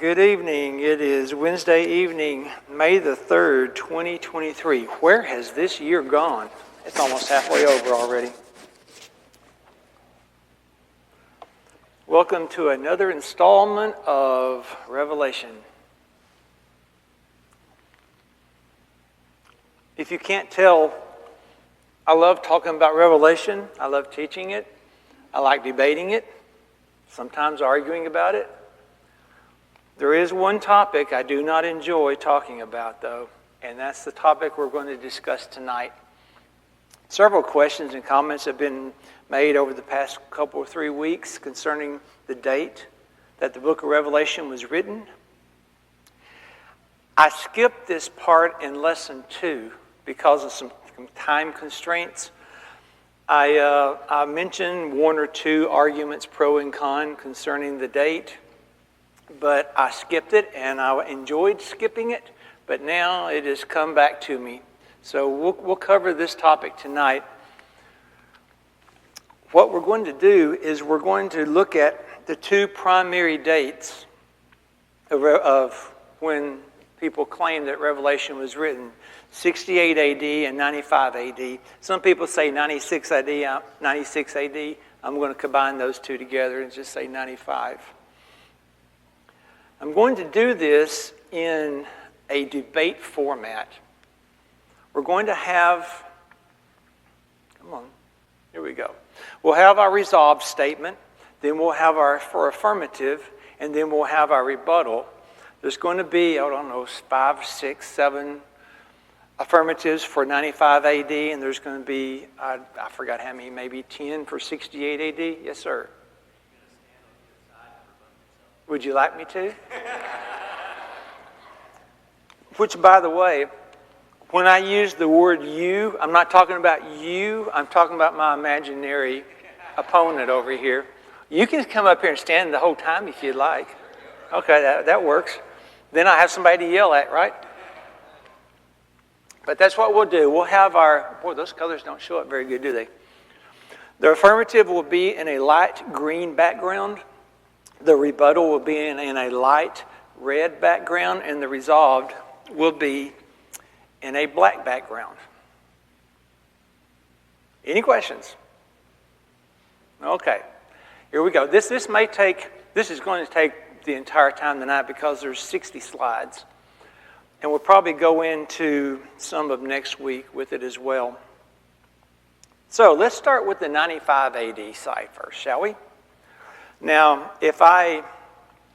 Good evening. It is Wednesday evening, May the 3rd, 2023. Where has this year gone? It's almost halfway over already. Welcome to another installment of Revelation. If you can't tell, I love talking about Revelation. I love teaching it. I like debating it, sometimes arguing about it. There is one topic I do not enjoy talking about, though, and that's the topic we're going to discuss tonight. Several questions and comments have been made over the past couple or 3 weeks concerning the date that the book of Revelation was written. I skipped this part in lesson 2 because of some time constraints. I mentioned 1 or 2 arguments pro and con concerning the date, but I skipped it, and I enjoyed skipping it, but now it has come back to me. So we'll cover this topic tonight. What we're going to do is we're going to look at the 2 primary dates of when people claim that Revelation was written, 68 AD and 95 AD. Some people say 96 AD. 96 AD. I'm going to combine those 2 together and just say 95. I'm going to do this in a debate format. We're going to have, here we go. We'll have our resolved statement, then we'll have our for affirmative, and then we'll have our rebuttal. There's going to be, 5, 6, 7 affirmatives for 95 AD, and there's going to be, I forgot how many, maybe 10 for 68 AD. Yes, sir. Would you like me to? Which, by the way, when I use the word you, I'm not talking about you. I'm talking about my imaginary opponent over here. You can come up here and stand the whole time if you'd like. Okay, that works. Then I have somebody to yell at, right? But that's what we'll do. We'll have those colors don't show up very good, do they? The affirmative will be in a light green background. The rebuttal will be in a light red background, and the resolved will be in a black background. Any questions? Okay, here we go. This is going to take the entire time tonight because there's 60 slides. And we'll probably go into some of next week with it as well. So let's start with the 95 AD side first, shall we? Now, if I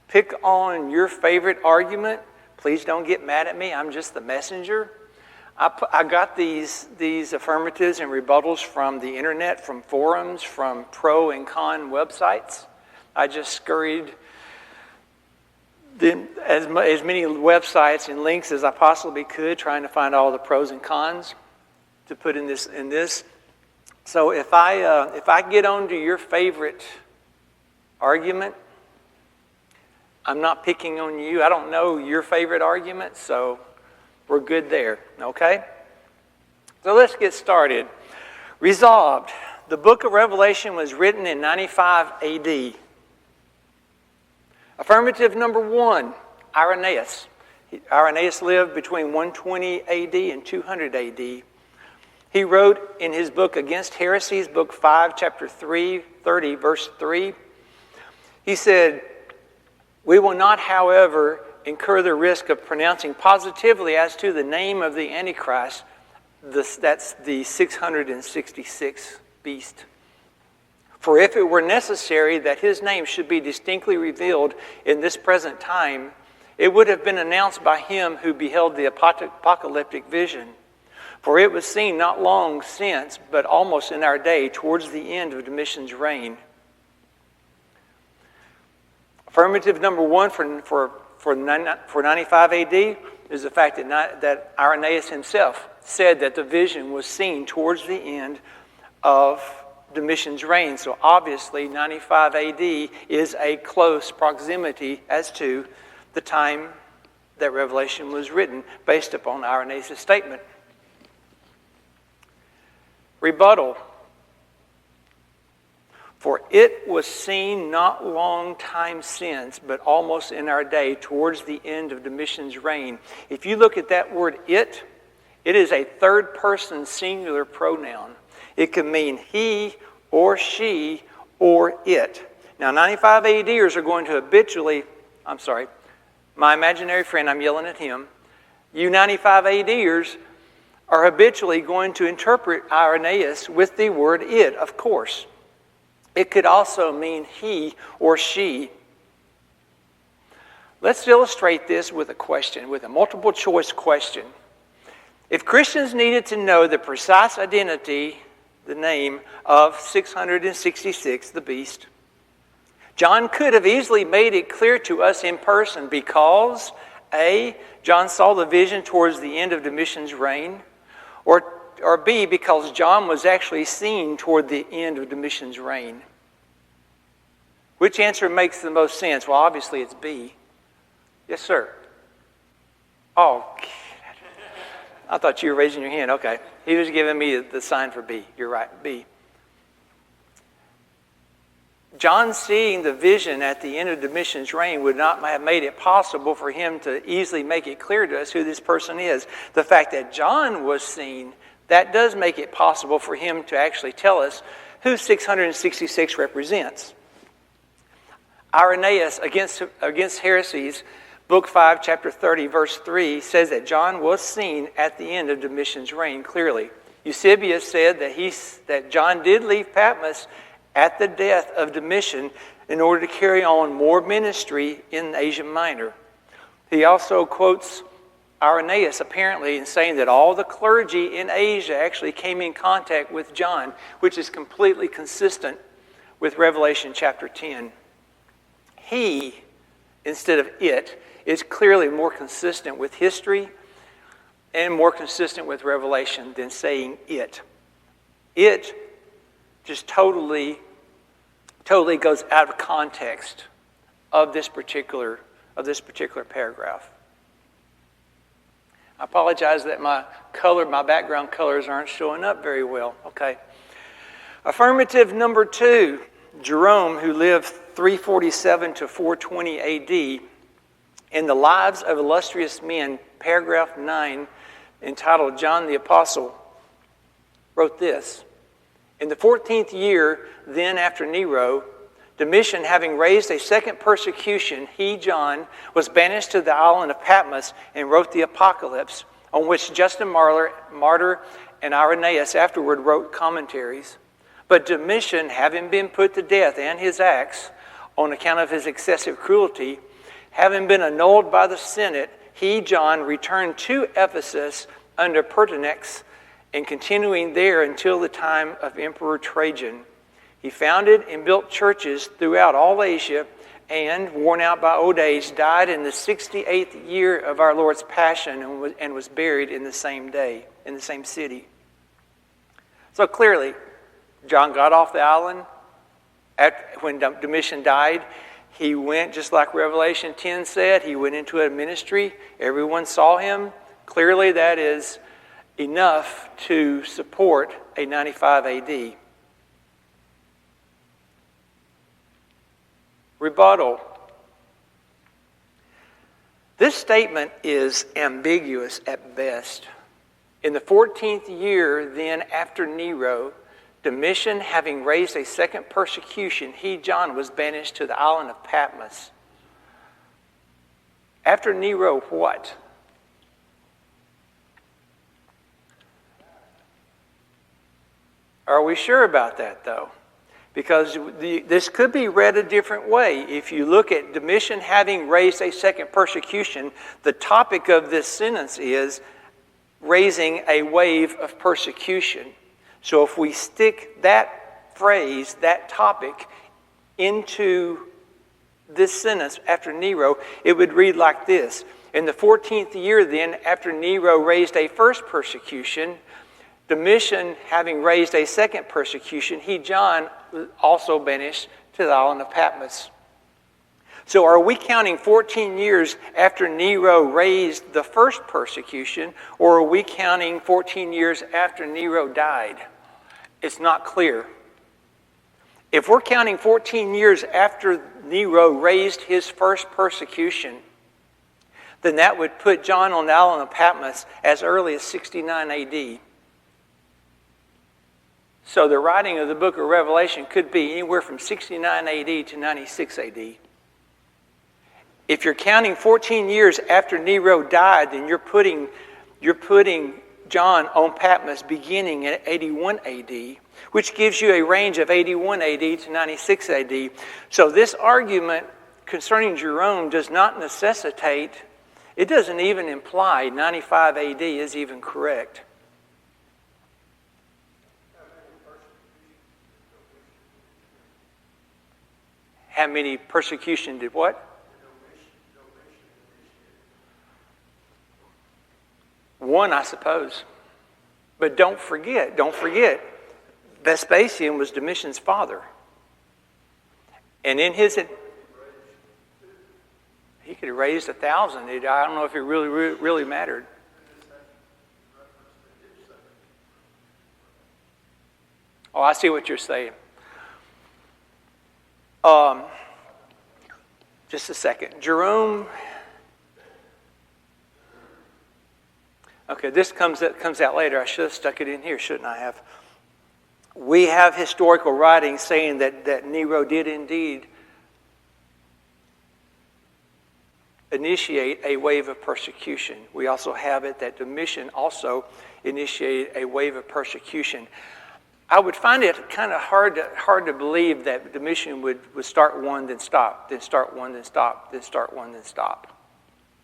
pick on your favorite argument, please don't get mad at me. I'm just the messenger. I got these affirmatives and rebuttals from the internet, from forums, from pro and con websites. I just scurried as many websites and links as I possibly could, trying to find all the pros and cons to put in this. So if I get onto your favorite argument, I'm not picking on you. I don't know your favorite argument, so we're good there, okay? So let's get started. Resolved. The book of Revelation was written in 95 AD. Affirmative number 1, Irenaeus. Irenaeus lived between 120 AD and 200 AD. He wrote in his book Against Heresies, book 5, chapter 30, verse 3, he said, "We will not, however, incur the risk of pronouncing positively as to the name of the Antichrist." That's the 666th beast. "For if it were necessary that his name should be distinctly revealed in this present time, it would have been announced by him who beheld the apocalyptic vision. For it was seen not long since, but almost in our day, towards the end of Domitian's reign." Affirmative number 1 for 95 AD is the fact that Irenaeus himself said that the vision was seen towards the end of Domitian's reign. So obviously 95 AD is a close proximity as to the time that Revelation was written based upon Irenaeus' statement. Rebuttal. For it was seen not long time since, but almost in our day, towards the end of Domitian's reign. If you look at that word it is a third person singular pronoun. It can mean he or she or it. Now 95 ADers are going to habitually, my imaginary friend, I'm yelling at him. You 95 ADers are habitually going to interpret Irenaeus with the word it, of course. It could also mean he or she. Let's illustrate this with a question, with a multiple choice question. If Christians needed to know the precise identity, the name of 666, the beast, John could have easily made it clear to us in person because A, John saw the vision towards the end of Domitian's reign, or B, because John was actually seen toward the end of Domitian's reign. Which answer makes the most sense? Well, obviously it's B. Yes, sir. Oh, I thought you were raising your hand. Okay. He was giving me the sign for B. You're right, B. John seeing the vision at the end of Domitian's reign would not have made it possible for him to easily make it clear to us who this person is. The fact that John was seen, that does make it possible for him to actually tell us who 666 represents. Irenaeus, Against Heresies, Book 5, chapter 30, verse 3, says that John was seen at the end of Domitian's reign clearly. Eusebius said that John did leave Patmos at the death of Domitian in order to carry on more ministry in Asia Minor. He also quotes Irenaeus apparently in saying that all the clergy in Asia actually came in contact with John, which is completely consistent with Revelation chapter 10. He, instead of it, is clearly more consistent with history and more consistent with Revelation than saying it. It just totally goes out of context of this particular paragraph. I apologize that my background colors aren't showing up very well. Okay. Affirmative number 2, Jerome, who lived 347 to 420 AD, in the Lives of Illustrious Men, paragraph 9, entitled John the Apostle, wrote this: In the 14th year, then after Nero, Domitian, having raised a second persecution, he, John, was banished to the island of Patmos and wrote the Apocalypse, on which Justin Martyr and Irenaeus afterward wrote commentaries. But Domitian, having been put to death and his acts, on account of his excessive cruelty, having been annulled by the Senate, he, John, returned to Ephesus under Pertinax, and continuing there until the time of Emperor Trajan. He founded and built churches throughout all Asia, and, worn out by old age, died in the 68th year of our Lord's Passion and was buried in the same day, in the same city. So clearly, John got off the island when Domitian died. He went, just like Revelation 10 said, he went into a ministry. Everyone saw him. Clearly, that is enough to support a 95 AD. Rebuttal. This statement is ambiguous at best. In the 14th year, then, after Nero, Domitian, having raised a second persecution, he, John, was banished to the island of Patmos. After Nero, what? Are we sure about that, though? Because this could be read a different way. If you look at Domitian having raised a second persecution, the topic of this sentence is raising a wave of persecution. So if we stick that phrase, that topic, into this sentence after Nero, it would read like this: In the 14th year, then, after Nero raised a first persecution, Domitian, having raised a second persecution, he, John, also banished to the island of Patmos. So are we counting 14 years after Nero raised the first persecution, or are we counting 14 years after Nero died? It's not clear. If we're counting 14 years after Nero raised his first persecution, then that would put John on the island of Patmos as early as 69 AD. So the writing of the book of Revelation could be anywhere from 69 AD to 96 AD. If you're counting 14 years after Nero died, then you're putting John on Patmos beginning at 81 AD, which gives you a range of 81 AD to 96 AD. So this argument concerning Jerome does not necessitate, it doesn't even imply 95 AD is even correct. How many persecution did what? One, I suppose. But don't forget, Vespasian was Domitian's father. And in his, he could have raised 1,000. I don't know if it really mattered. Oh, I see what you're saying. Just a second. Jerome. Okay, this comes out later. I should have stuck it in here, shouldn't I have? We have historical writings saying that Nero did indeed initiate a wave of persecution. We also have it that Domitian also initiated a wave of persecution. I would find it kind of hard to believe that Domitian would start one, then stop, then start one, then stop, then start one, then stop.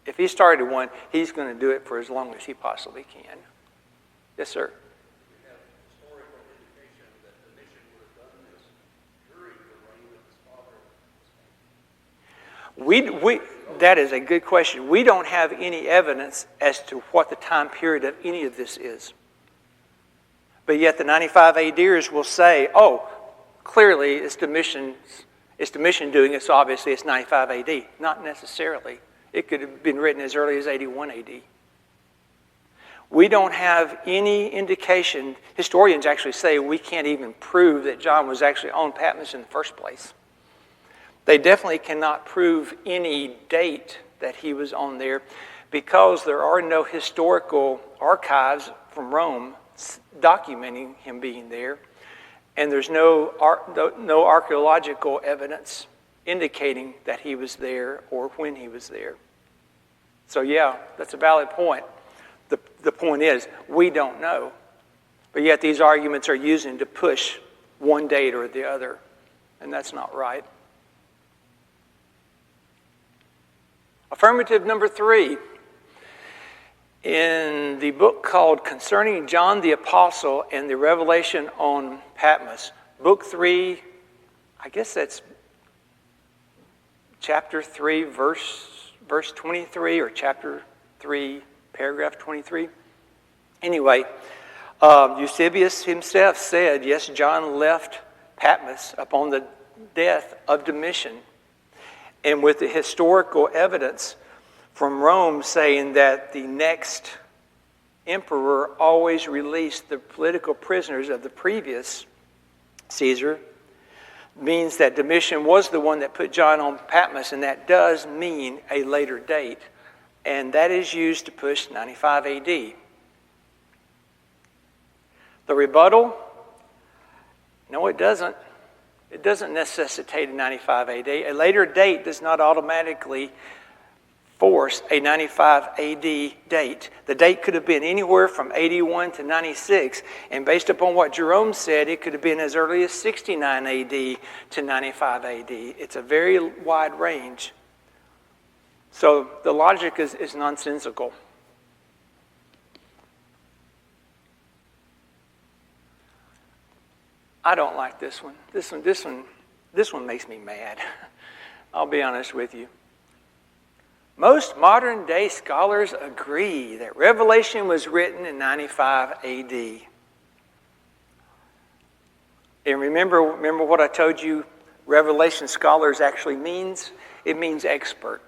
If he started one, he's going to do it for as long as he possibly can. Yes, sir. We have historical indication that Domitian would have done this during the reign of his father. That is a good question. We don't have any evidence as to what the time period of any of this is. But yet the 95 ADers will say, oh, clearly it's Domitian doing it, so obviously it's 95 AD. Not necessarily. It could have been written as early as 81 AD. We don't have any indication. Historians actually say we can't even prove that John was actually on Patmos in the first place. They definitely cannot prove any date that he was on there because there are no historical archives from Rome documenting him being there, and there's no archaeological evidence indicating that he was there or when he was there. So yeah, that's a valid point. The point is, we don't know. But yet these arguments are using to push one date or the other, and that's not right. Affirmative number 3. In the book called Concerning John the Apostle and the Revelation on Patmos, book 3, I guess that's chapter 3, verse 23, or chapter 3, paragraph 23. Anyway, Eusebius himself said, yes, John left Patmos upon the death of Domitian. And with the historical evidence from Rome saying that the next emperor always released the political prisoners of the previous Caesar, means that Domitian was the one that put John on Patmos, and that does mean a later date. And that is used to push 95 AD. The rebuttal? No, it doesn't. It doesn't necessitate a 95 AD. A later date does not automatically force a 95 AD date. The date could have been anywhere from 81 to 96, and based upon what Jerome said, it could have been as early as 69 AD to 95 AD. It's a very wide range. So the logic is nonsensical. I don't like this one. This one makes me mad. I'll be honest with you. Most modern day scholars agree that Revelation was written in 95 AD. And remember what I told you Revelation scholars actually means? It means expert.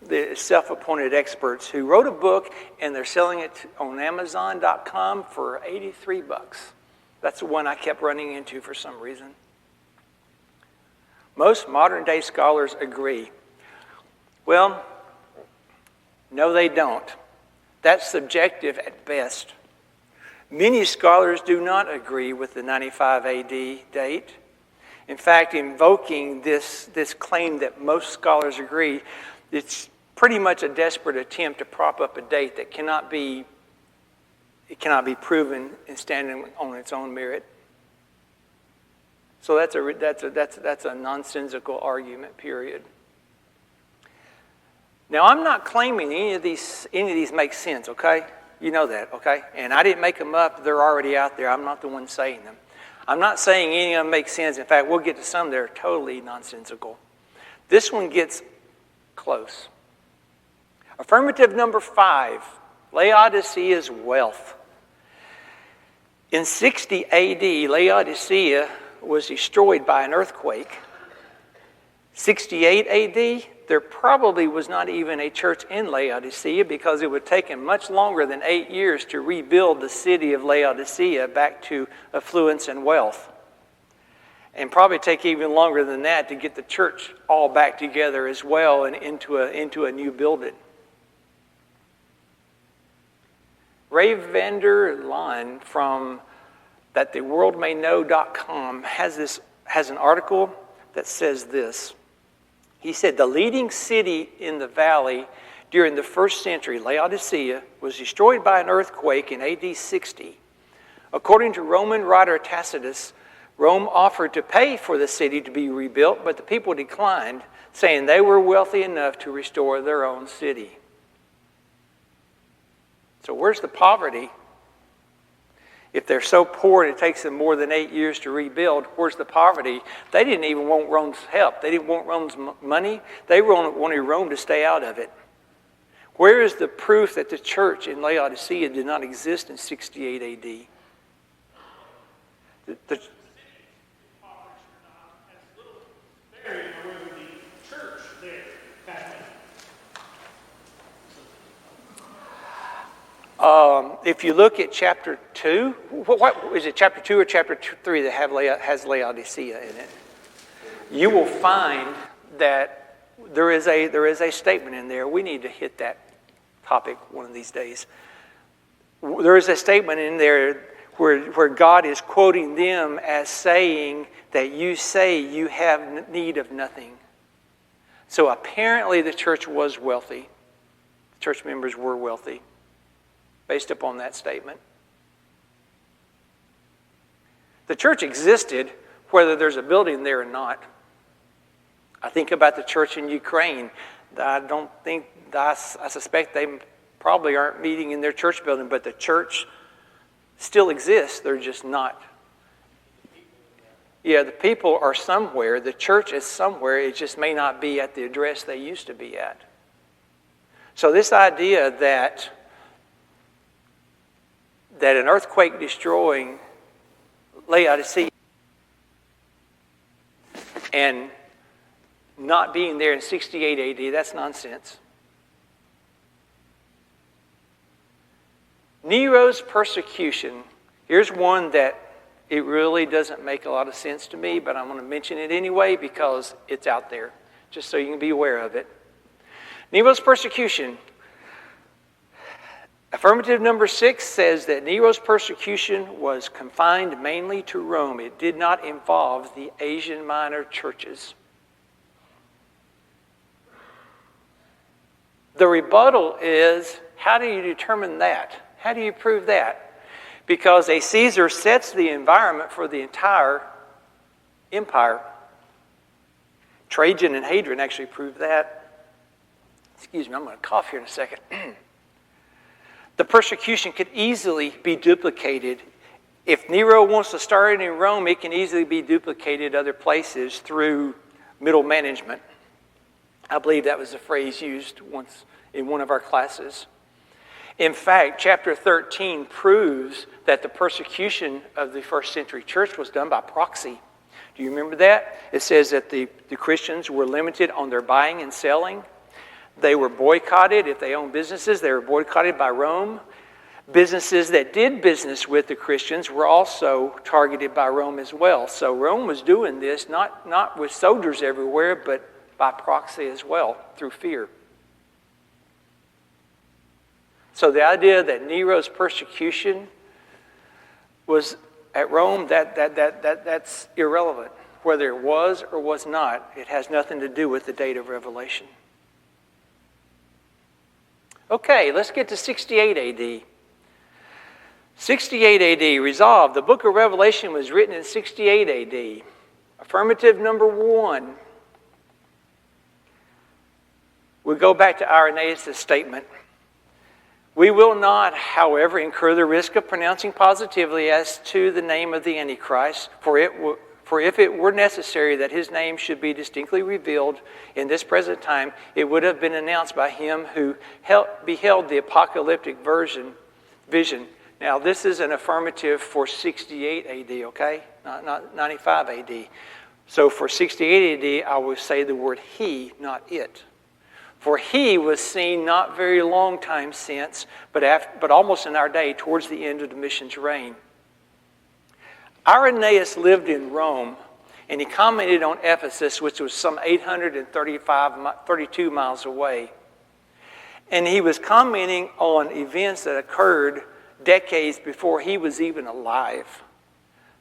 The self-appointed experts who wrote a book and they're selling it on Amazon.com for $83. That's the one I kept running into for some reason. Most modern-day scholars agree. Well, no, they don't. That's subjective at best. Many scholars do not agree with the 95 AD date. In fact, invoking this claim that most scholars agree, it's pretty much a desperate attempt to prop up a date that cannot be proven and standing on its own merit. So that's a nonsensical argument, period. Now, I'm not claiming any of these make sense, okay? You know that, okay? And I didn't make them up. They're already out there. I'm not the one saying them. I'm not saying any of them make sense. In fact, we'll get to some that are totally nonsensical. This one gets close. Affirmative number 5, Laodicea's wealth. In 60 AD, Laodicea was destroyed by an earthquake. 68 AD, there probably was not even a church in Laodicea because it would take him much longer than 8 years to rebuild the city of Laodicea back to affluence and wealth. And probably take even longer than that to get the church all back together as well and into a new building. Ray Vander Laan from thattheworldmayknow.com has an article that says this. He said, the leading city in the valley during the first century, Laodicea, was destroyed by an earthquake in AD 60. According to Roman writer Tacitus, Rome offered to pay for the city to be rebuilt, but the people declined, saying they were wealthy enough to restore their own city. So where's the poverty? If they're so poor and it takes them more than 8 years to rebuild, where's the poverty? They didn't even want Rome's help. They didn't want Rome's money. They wanted Rome to stay out of it. Where is the proof that the church in Laodicea did not exist in 68 AD? If you look at chapter 2, what is it, chapter 2 or chapter 3 that has Laodicea in it? You will find that there is a statement in there. We need to hit that topic one of these days. There is a statement in there where God is quoting them as saying that you say you have need of nothing. So apparently the church was wealthy. Church members were wealthy based upon that statement. The church existed whether there's a building there or not. I think about the church in Ukraine. I suspect they probably aren't meeting in their church building, but the church still exists. They're just not. Yeah, the people are somewhere. The church is somewhere. It just may not be at the address they used to be at. So this idea that an earthquake destroying Laodicea and not being there in 68 AD, that's nonsense. Nero's persecution. Here's one that it really doesn't make a lot of sense to me, but I'm going to mention it anyway because it's out there, just so you can be aware of it. Nero's persecution. Affirmative number 6 says that Nero's persecution was confined mainly to Rome. It did not involve the Asian minor churches. The rebuttal is, how do you determine that? How do you prove that? Because a Caesar sets the environment for the entire empire. Trajan and Hadrian actually proved that. Excuse me, I'm going to cough here in a second. The persecution could easily be duplicated. If Nero wants to start it in Rome, it can easily be duplicated other places through middle management. I believe that was the phrase used once in one of our classes. In fact, chapter 13 proves that the persecution of the first century church was done by proxy. Do you remember that? It says that the Christians were limited on their buying and selling. They were boycotted. If they owned businesses, they were boycotted by Rome. Businesses that did business with the Christians were also targeted by Rome as well. So Rome was doing this not with soldiers everywhere, but by proxy as well, through fear. So the idea that Nero's persecution was at Rome, that's irrelevant. Whether it was or was not, it has nothing to do with the date of Revelation. Okay, let's get to 68 AD. 68 AD, resolved. The book of Revelation was written in 68 AD. Affirmative number 1. We go back to Irenaeus' statement. We will not, however, incur the risk of pronouncing positively as to the name of the Antichrist, for if it were necessary that his name should be distinctly revealed in this present time, it would have been announced by him who beheld the apocalyptic vision. Now, this is an affirmative for 68 AD, okay? Not 95 AD. So for 68 AD, I will say the word he, not it. For he was seen not very long time since, but almost in our day, towards the end of Domitian's reign. Irenaeus lived in Rome, and he commented on Ephesus, which was some 832 miles away. And he was commenting on events that occurred decades before he was even alive.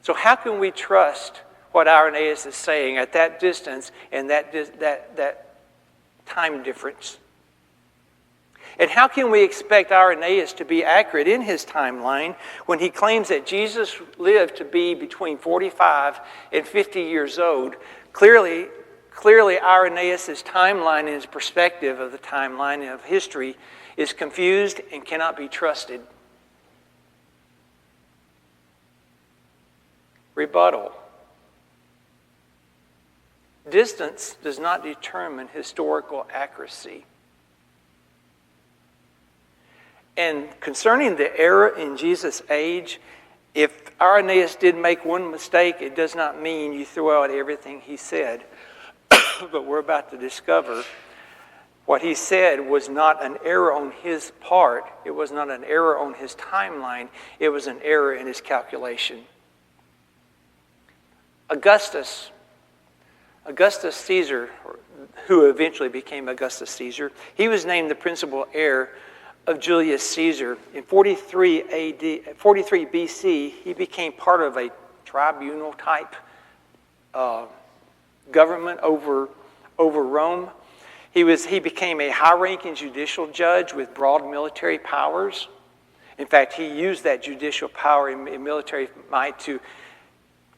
So how can we trust what Irenaeus is saying at that distance and that time difference? And how can we expect Irenaeus to be accurate in his timeline when he claims that Jesus lived to be between 45 and 50 years old? Clearly Irenaeus' timeline and his perspective of the timeline of history is confused and cannot be trusted. Rebuttal. Distance does not determine historical accuracy. And concerning the error in Jesus' age, if Irenaeus did make one mistake, it does not mean you throw out everything he said. But we're about to discover what he said was not an error on his part. It was not an error on his timeline. It was an error in his calculation. Augustus Caesar, who eventually became Augustus Caesar, he was named the principal heir of Julius Caesar. In 43 BC, he became part of a tribunal type government over Rome. He became a high-ranking judicial judge with broad military powers. In fact, he used that judicial power in military might to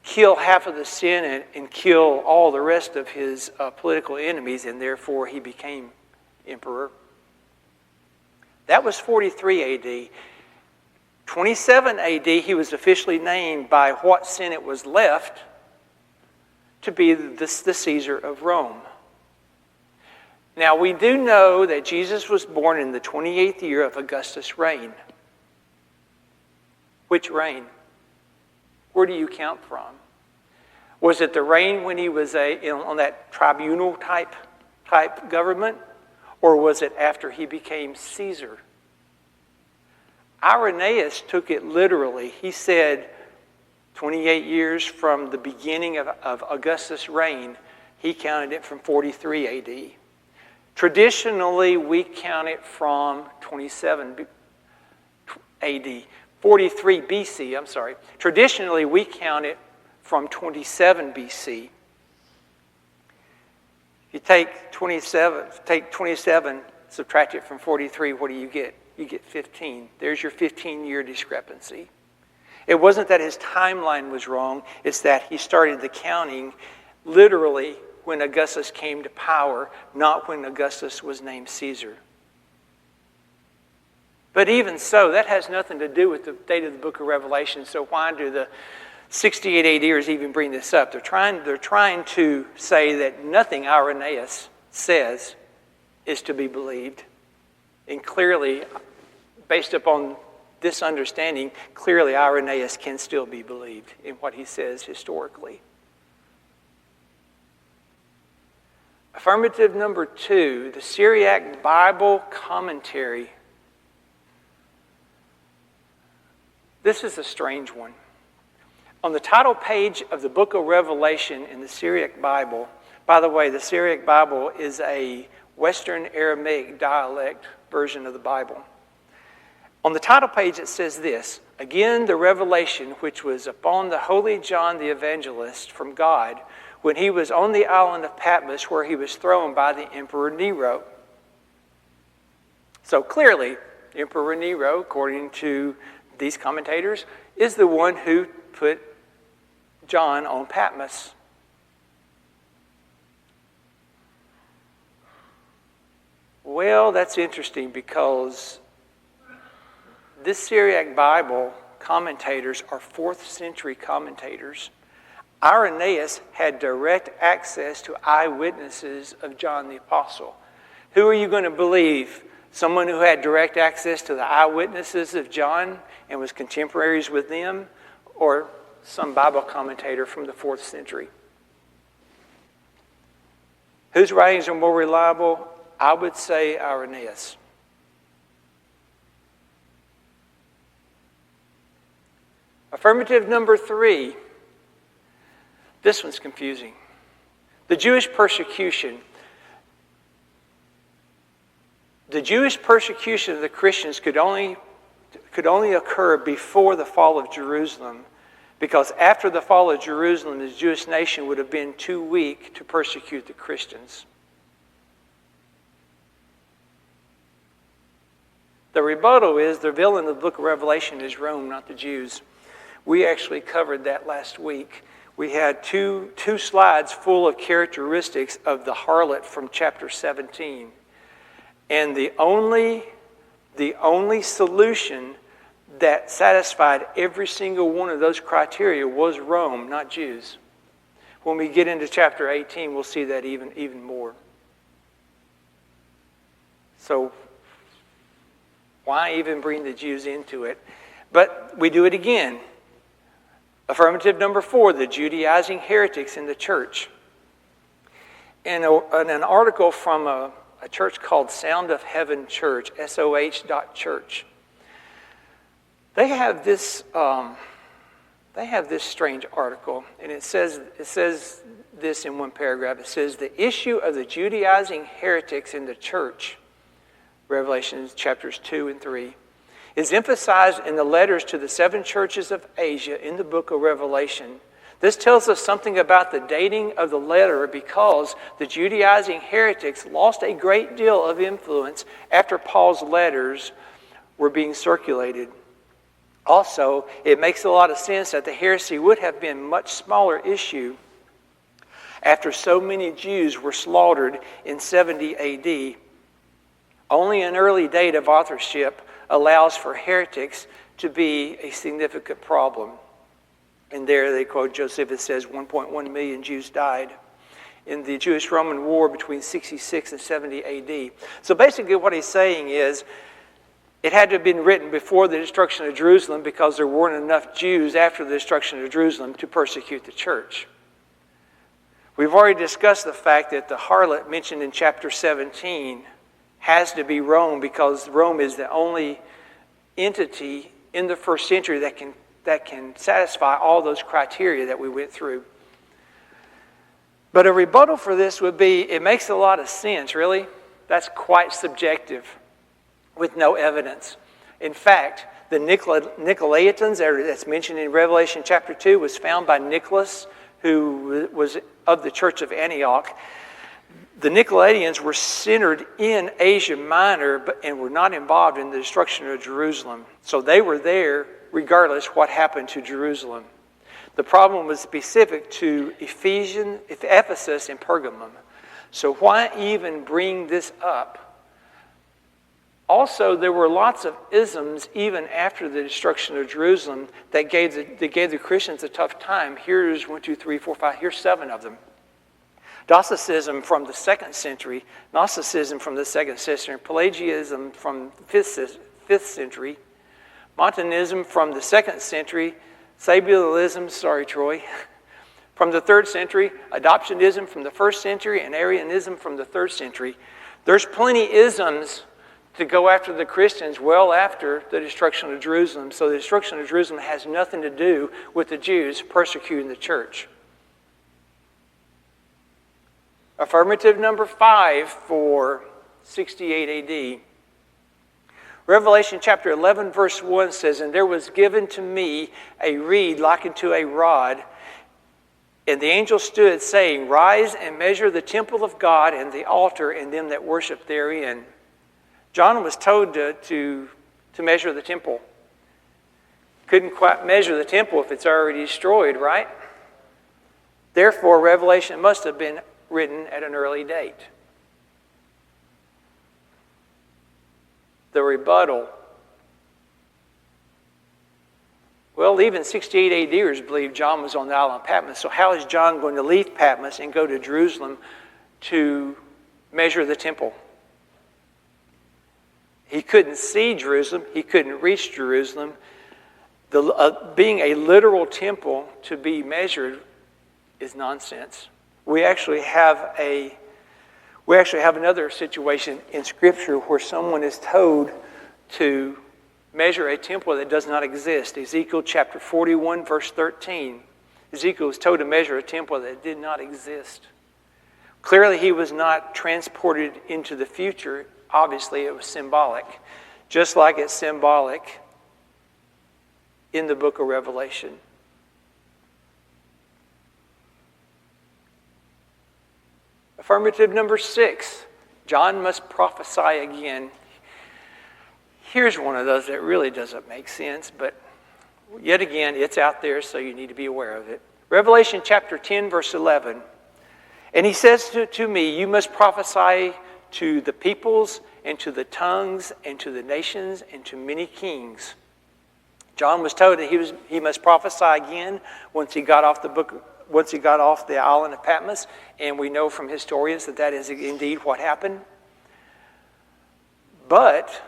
kill half of the Senate and kill all the rest of his political enemies, and therefore he became emperor. That was 43 AD. 27 AD, he was officially named by what Senate was left to be the Caesar of Rome. Now, we do know that Jesus was born in the 28th year of Augustus' reign. Which reign? Where do you count from? Was it the reign when he was on that tribunal type government? Or was it after he became Caesar? Irenaeus took it literally. He said 28 years from the beginning of Augustus' reign. He counted it from 43 AD. Traditionally, we count it from 27 AD. 43 BC, I'm sorry. Traditionally, we count it from 27 BC. If you take 27, subtract it from 43, what do you get? You get 15. There's your 15-year discrepancy. It wasn't that his timeline was wrong. It's that he started the counting literally when Augustus came to power, not when Augustus was named Caesar. But even so, that has nothing to do with the date of the book of Revelation. So why do the 68 ADers even bring this up? They're trying to say that nothing Irenaeus says is to be believed. And clearly, based upon this understanding, clearly Irenaeus can still be believed in what he says historically. Affirmative number 2, the Syriac Bible commentary This is a strange one. On the title page of the book of Revelation in the Syriac Bible, by the way, the Syriac Bible is a Western Aramaic dialect version of the Bible. On the title page it says this, "Again the revelation which was upon the holy John the evangelist from God, when he was on the island of Patmos where he was thrown by the Emperor Nero." So clearly, Emperor Nero, according to these commentators, is the one who put John on Patmos. Well, that's interesting because this Syriac Bible commentators are 4th century commentators. Irenaeus had direct access to eyewitnesses of John the Apostle. Who are you going to believe? Someone who had direct access to the eyewitnesses of John and was contemporaries with them, or some Bible commentator from the 4th century? Whose writings are more reliable? I would say Irenaeus. Affirmative number 3. This one's confusing. The Jewish persecution. The Jewish persecution of the Christians could only occur before the fall of Jerusalem, because after the fall of Jerusalem, the Jewish nation would have been too weak to persecute the Christians. The rebuttal is the villain of the book of Revelation is Rome, not the Jews. We actually covered that last week. We had two slides full of characteristics of the harlot from chapter 17. And the only solution that satisfied every single one of those criteria was Rome, not Jews. When we get into chapter 18, we'll see that even more. So why even bring the Jews into it? But we do it again. Affirmative number 4, the Judaizing heretics in the church. In an article from a church called Sound of Heaven Church, SOH.church, they have this strange article, and it says this in one paragraph. It says, "The issue of the Judaizing heretics in the church," Revelation chapters 2 and 3, "is emphasized in the letters to the 7 churches of Asia in the book of Revelation. This tells us something about the dating of the letter because the Judaizing heretics lost a great deal of influence after Paul's letters were being circulated. Also, it makes a lot of sense that the heresy would have been a much smaller issue after so many Jews were slaughtered in 70 AD. Only an early date of authorship allows for heretics to be a significant problem." And there they quote Josephus, says 1.1 million Jews died in the Jewish-Roman War between 66 and 70 AD. So basically what he's saying is it had to have been written before the destruction of Jerusalem because there weren't enough Jews after the destruction of Jerusalem to persecute the church. We've already discussed the fact that the harlot mentioned in chapter 17 has to be Rome because Rome is the only entity in the 1st century that can satisfy all those criteria that we went through. But a rebuttal for this would be, it makes a lot of sense, really. That's quite subjective with no evidence. In fact, the Nicolaitans that's mentioned in Revelation chapter 2 was found by Nicholas, who was of the church of Antioch. The Nicolaitans were centered in Asia Minor and were not involved in the destruction of Jerusalem. So they were there regardless what happened to Jerusalem. The problem was specific to Ephesus and Pergamum. So why even bring this up? Also, there were lots of isms even after the destruction of Jerusalem that gave the Christians a tough time. Here's 1, 2, 3, 4, 5. Here's 7 of them. Docetism from the 2nd century, Gnosticism from the 2nd century, Pelagianism from the 5th century, Montanism from the 2nd century, Sabulalism, sorry Troy, from the 3rd century, Adoptionism from the 1st century, and Arianism from the 3rd century. There's plenty isms to go after the Christians well after the destruction of Jerusalem. So the destruction of Jerusalem has nothing to do with the Jews persecuting the church. Affirmative number 5 for 68 AD. Revelation chapter 11 verse 1 says, "And there was given to me a reed like unto a rod, and the angel stood, saying, Rise and measure the temple of God and the altar and them that worship therein." John was told to measure the temple. Couldn't quite measure the temple if it's already destroyed, right? Therefore, Revelation must have been written at an early date. The rebuttal. Well, even 68 ADers believe John was on the island of Patmos. So how is John going to leave Patmos and go to Jerusalem to measure the temple? He couldn't see Jerusalem. He couldn't reach Jerusalem. Being a literal temple to be measured is nonsense. We actually have another situation in Scripture where someone is told to measure a temple that does not exist. Ezekiel chapter 41, verse 13. Ezekiel was told to measure a temple that did not exist. Clearly, he was not transported into the future. Obviously, it was symbolic, just like it's symbolic in the book of Revelation. Affirmative number 6, John must prophesy again. Here's one of those that really doesn't make sense, but yet again, it's out there, so you need to be aware of it. Revelation chapter 10, verse 11. "And he says to me, You must prophesy to the peoples and to the tongues and to the nations and to many kings." John was told that he must prophesy again once he got off the island of Patmos, and we know from historians that that is indeed what happened. But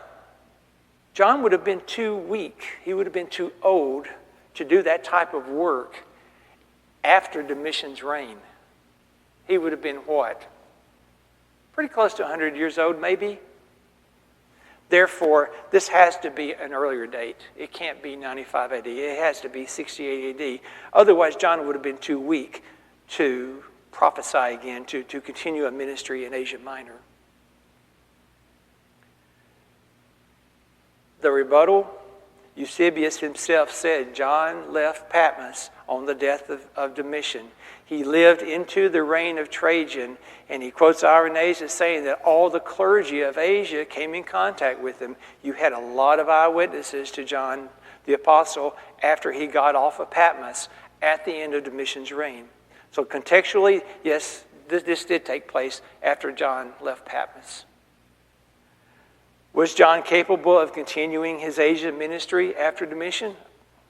John would have been too weak. He would have been too old to do that type of work after Domitian's reign. He would have been what? Pretty close to 100 years old, maybe. Therefore, this has to be an earlier date. It can't be 95 AD. It has to be 68 AD. Otherwise, John would have been too weak to prophesy again, to continue a ministry in Asia Minor. The rebuttal, Eusebius himself said John left Patmos on the death of Domitian. He lived into the reign of Trajan, and he quotes Irenaeus as saying that all the clergy of Asia came in contact with him. You had a lot of eyewitnesses to John the Apostle after he got off of Patmos at the end of Domitian's reign. So contextually, yes, this did take place after John left Patmos. Was John capable of continuing his Asia ministry after Domitian?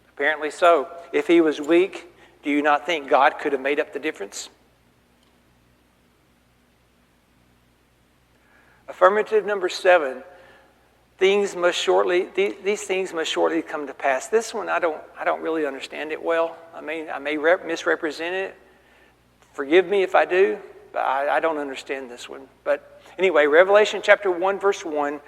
Apparently so. If he was weak, do you not think God could have made up the difference? Affirmative number 7. These things must shortly come to pass. This one I don't really understand it well. I may misrepresent it. Forgive me if I do, but I don't understand this one. But anyway, Revelation chapter 1 verse 1,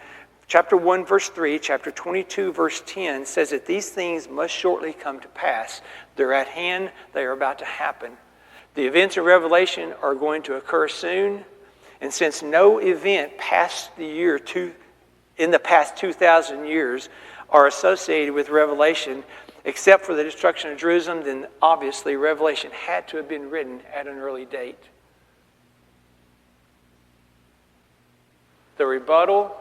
chapter 1 verse 3, chapter 22 verse 10 says that these things must shortly come to pass. They're at hand. They are about to happen. The events of Revelation are going to occur soon. And since no event past the year in the past 2,000 years are associated with Revelation, except for the destruction of Jerusalem, then obviously Revelation had to have been written at an early date. The rebuttal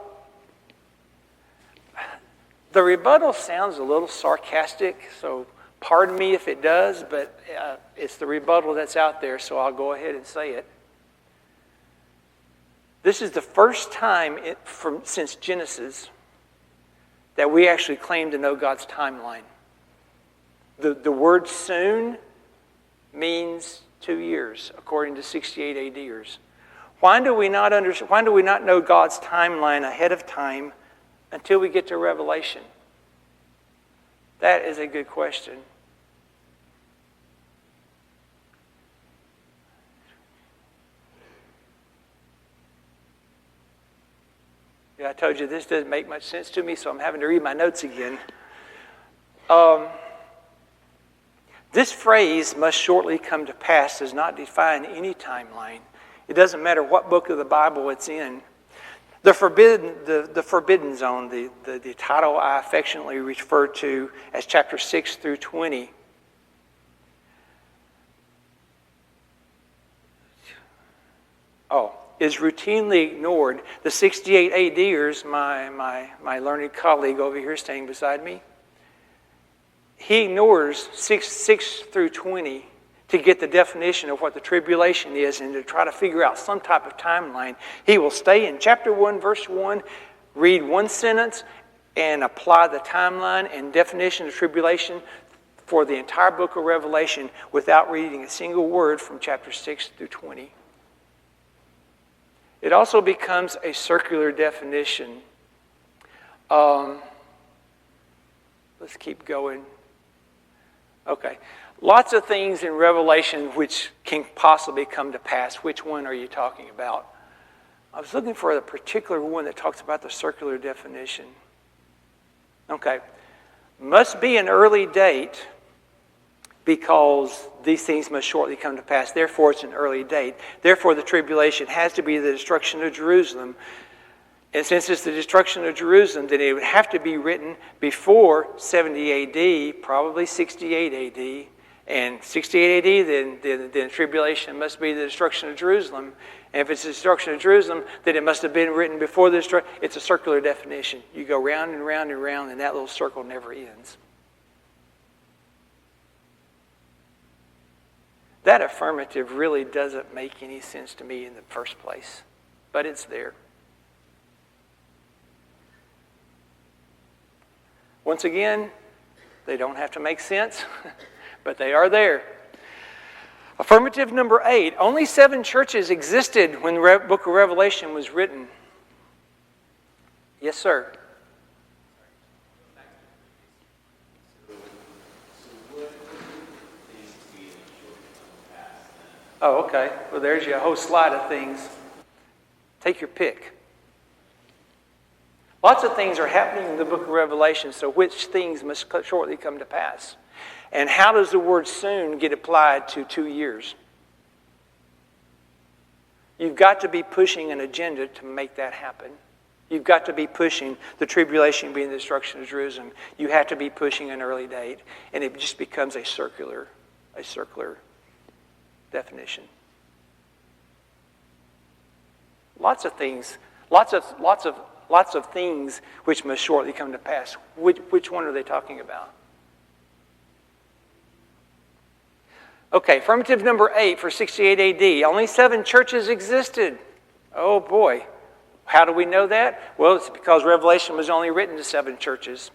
sounds a little sarcastic, so pardon me if it does, but it's the rebuttal that's out there, so I'll go ahead and say it. This is the first time since Genesis that we actually claim to know God's timeline. The word soon means 2 years, according to 68 ADers. Why do we not know God's timeline ahead of time until we get to Revelation? That is a good question. I told you this doesn't make much sense to me, so I'm having to read my notes again. This phrase, must shortly come to pass, does not define any timeline. It doesn't matter what book of the Bible it's in. The forbidden zone, the title I affectionately refer to as chapter 6 through 20. Is routinely ignored. The 68 ADers, my learned colleague over here standing beside me, he ignores 6 through 20 to get the definition of what the tribulation is and to try to figure out some type of timeline. He will stay in chapter 1, verse 1, read one sentence, and apply the timeline and definition of tribulation for the entire book of Revelation without reading a single word from chapter 6 through 20. It also becomes a circular definition. Let's keep going. Okay. Lots of things in Revelation which can possibly come to pass. Which one are you talking about? I was looking for a particular one that talks about the circular definition. Okay. Must be an early date because these things must shortly come to pass. Therefore, it's an early date. Therefore, the tribulation has to be the destruction of Jerusalem. And since it's the destruction of Jerusalem, then it would have to be written before 70 AD, probably 68 AD. And 68 AD, then the tribulation must be the destruction of Jerusalem. And if it's the destruction of Jerusalem, then it must have been written before the destruction. It's a circular definition. You go round and round and round, and that little circle never ends. That affirmative really doesn't make any sense to me in the first place, but it's there. Once again, they don't have to make sense, but they are there. Affirmative number 8, only 7 churches existed when the book of Revelation was written. Yes, sir. Oh, okay. Well, there's your whole slide of things. Take your pick. Lots of things are happening in the book of Revelation, so which things must shortly come to pass? And how does the word soon get applied to 2 years? You've got to be pushing an agenda to make that happen. You've got to be pushing the tribulation being the destruction of Jerusalem. You have to be pushing an early date, and it just becomes a circular definition. Lots of things, lots of things which must shortly come to pass. Which one are they talking about? Okay, affirmative number 8 for 68 AD. Only 7 churches existed. Oh boy. How do we know that? Well, it's because Revelation was only written to 7 churches.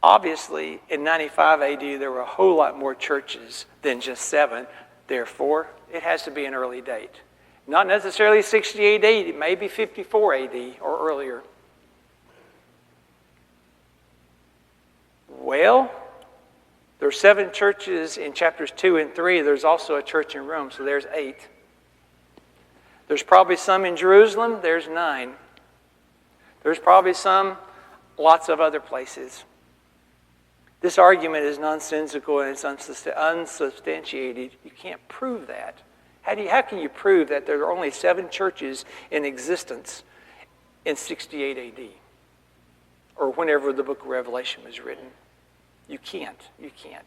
Obviously, in 95 AD, there were a whole lot more churches than just 7. Therefore, it has to be an early date. Not necessarily 68 AD, it may be 54 AD or earlier. Well, there are 7 churches in chapters 2 and 3. There's also a church in Rome, so there's 8. There's probably some in Jerusalem. There's 9. There's probably some lots of other places. This argument is nonsensical and it's unsubstantiated. You can't prove that. How can you prove that there are only 7 churches in existence in 68 AD? Or whenever the book of Revelation was written? You can't. You can't.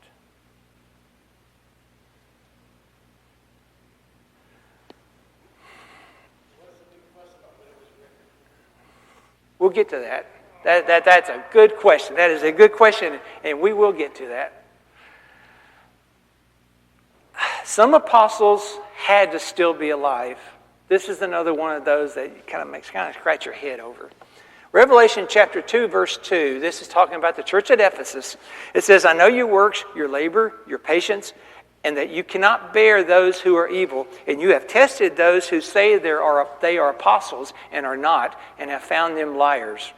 We'll get to that. That's a good question. That is a good question, and we will get to that. Some apostles had to still be alive. This is another one of those that kind of scratch your head over. Revelation chapter 2, verse 2, this is talking about the church at Ephesus. It says, I know your works, your labor, your patience, and that you cannot bear those who are evil. And you have tested those who say they are apostles and are not, and have found them liars.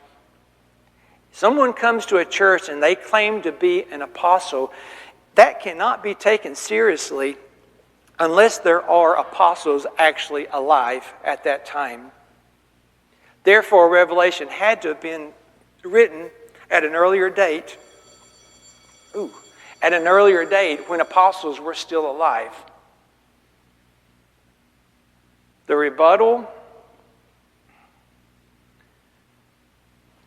Someone comes to a church and they claim to be an apostle. That cannot be taken seriously unless there are apostles actually alive at that time. Therefore, Revelation had to have been written at an earlier date. At an earlier date when apostles were still alive. The rebuttal.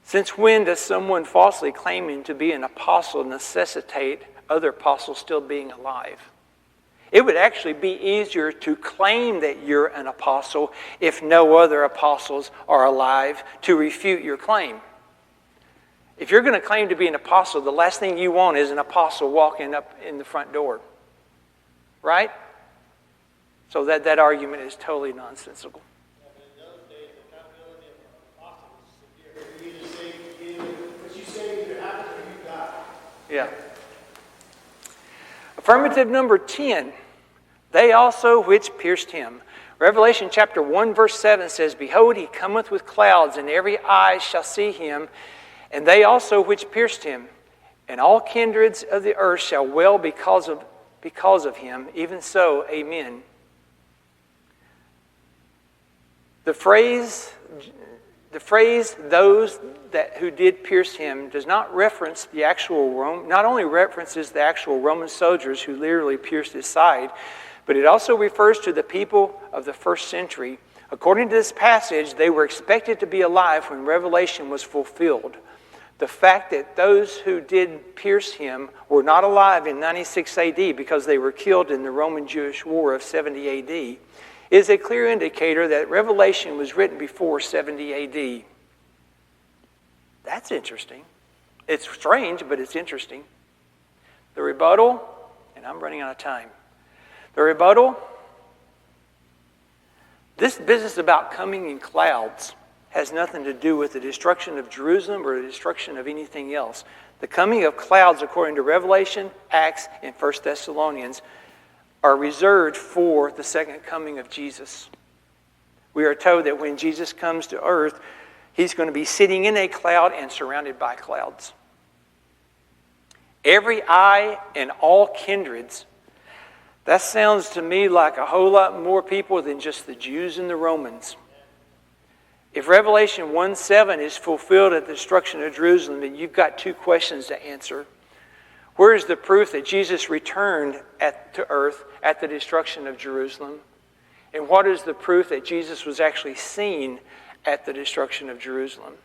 Since when does someone falsely claiming to be an apostle necessitate other apostles still being alive? It would actually be easier to claim that you're an apostle if no other apostles are alive to refute your claim. If you're going to claim to be an apostle, the last thing you want is an apostle walking up in the front door. Right? So that argument is totally nonsensical. In those days, the accountability of an apostle was severe. You just say, what you say either happens or you die. Yeah. Affirmative number 10. They also which pierced him. Revelation chapter 1 verse 7 says, Behold, he cometh with clouds, and every eye shall see him, and they also which pierced him. And all kindreds of the earth shall wail because of him. Even so, amen. The phrase those who did pierce him does not reference the actual not only references the actual Roman soldiers who literally pierced his side, but it also refers to the people of the first century. According to this passage, they were expected to be alive when Revelation was fulfilled. The fact that those who did pierce him were not alive in 96 AD because they were killed in the Roman-Jewish War of 70 AD is a clear indicator that Revelation was written before 70 AD. That's interesting. It's strange, but it's interesting. The rebuttal, and I'm running out of time. The rebuttal, this business about coming in clouds has nothing to do with the destruction of Jerusalem or the destruction of anything else. The coming of clouds, according to Revelation, Acts, and 1 Thessalonians, are reserved for the second coming of Jesus. We are told that when Jesus comes to earth, he's going to be sitting in a cloud and surrounded by clouds. Every eye and all kindreds. That sounds to me like a whole lot more people than just the Jews and the Romans. If Revelation 1:7 is fulfilled at the destruction of Jerusalem, then you've got two questions to answer. Where is the proof that Jesus returned to earth at the destruction of Jerusalem? And what is the proof that Jesus was actually seen at the destruction of Jerusalem?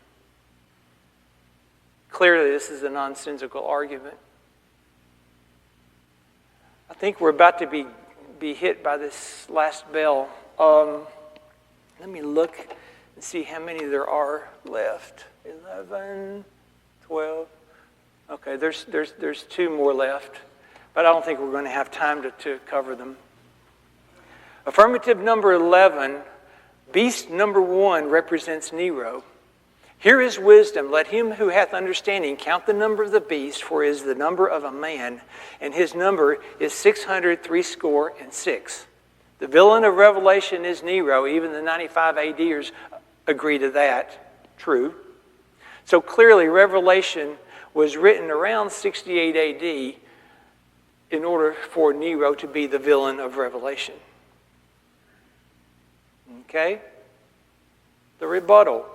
Clearly, this is a nonsensical argument. I think we're about to be hit by this last bell. Let me look and see how many there are left. 11, 12. Okay, there's two more left, but I don't think we're going to have time to cover them. Affirmative number 11, beast number 1 represents Nero. Here is wisdom. Let him who hath understanding count the number of the beast, for it is the number of a man, and his number is 666. The villain of Revelation is Nero. Even the 95 ADers agree to that. True. So clearly, Revelation was written around 68 AD in order for Nero to be the villain of Revelation. Okay? The rebuttal.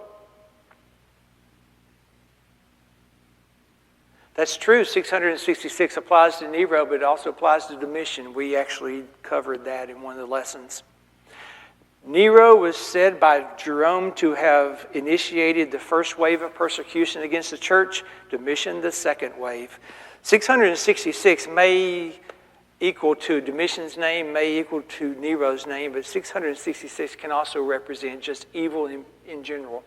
That's true, 666 applies to Nero, but it also applies to Domitian. We actually covered that in one of the lessons. Nero was said by Jerome to have initiated the first wave of persecution against the church, Domitian the second wave. 666 may equal to Domitian's name, may equal to Nero's name, but 666 can also represent just evil in general.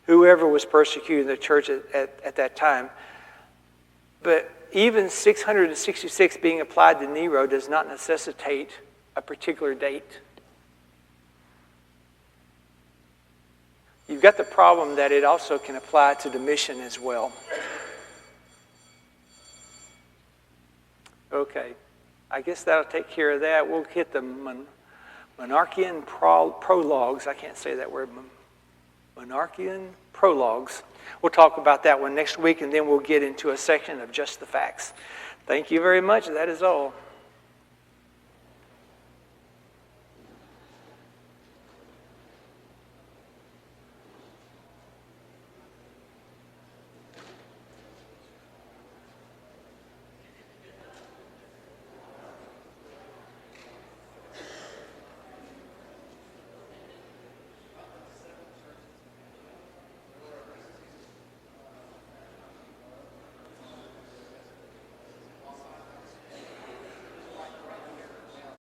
Whoever was persecuting the church at that time. But even 666 being applied to Nero does not necessitate a particular date. You've got the problem that it also can apply to Domitian as well. Okay, I guess that'll take care of that. We'll hit the Monarchian prologues. I can't say that word. Monarchian prologues. We'll talk about that one next week, and then we'll get into a section of just the facts. Thank you very much. That is all.